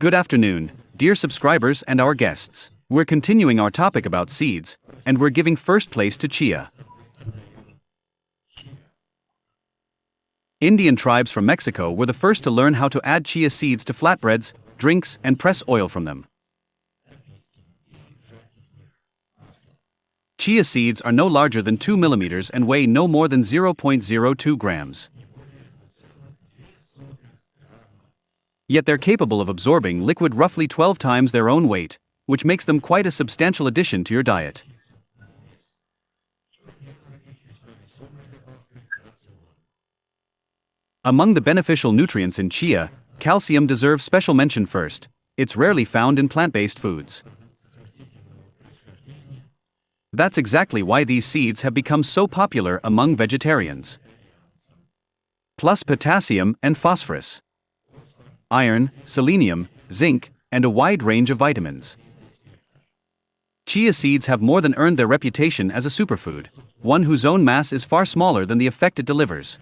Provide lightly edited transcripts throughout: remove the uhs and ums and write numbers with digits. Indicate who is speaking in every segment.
Speaker 1: Good afternoon, dear subscribers and our guests. We're continuing our topic about seeds, and we're giving first place to chia. Indian tribes from Mexico were the first to learn how to add chia seeds to flatbreads, drinks, and press oil from them. Chia seeds are no larger than 2 millimeters and weigh no more than 0.02 grams. Yet they're capable of absorbing liquid roughly 12 times their own weight, which makes them quite a substantial addition to your diet. Among the beneficial nutrients in chia, calcium deserves special mention first. It's rarely found in plant-based foods. That's exactly why these seeds have become so popular among vegetarians. Plus potassium and phosphorus, iron, selenium, zinc, and a wide range of vitamins. Chia seeds have more than earned their reputation as a superfood, one whose own mass is far smaller than the effect it delivers.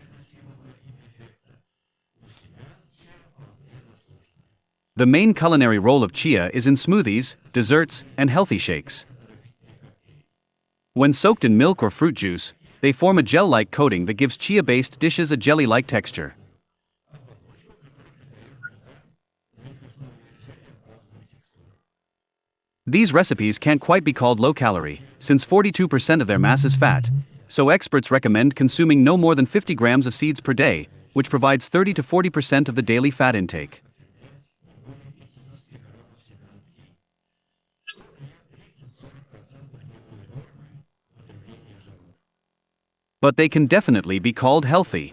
Speaker 1: The main culinary role of chia is in smoothies, desserts, and healthy shakes. When soaked in milk or fruit juice, they form a gel-like coating that gives chia-based dishes a jelly-like texture. These recipes can't quite be called low-calorie, since 42% of their mass is fat, so experts recommend consuming no more than 50 grams of seeds per day, which provides 30 to 40% of the daily fat intake. But they can definitely be called healthy.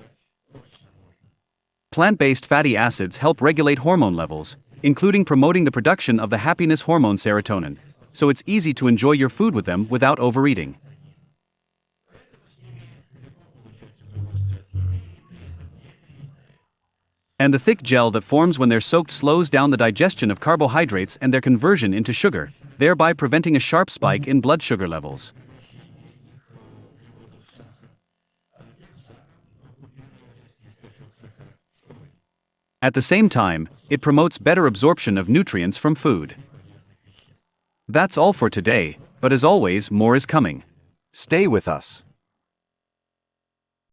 Speaker 1: Plant-based fatty acids help regulate hormone levels, including promoting the production of the happiness hormone serotonin, so it's easy to enjoy your food with them without overeating. And the thick gel that forms when they're soaked slows down the digestion of carbohydrates and their conversion into sugar, thereby preventing a sharp spike in blood sugar levels. At the same time, it promotes better absorption of nutrients from food. That's all for today, but as always, more is coming. Stay with us.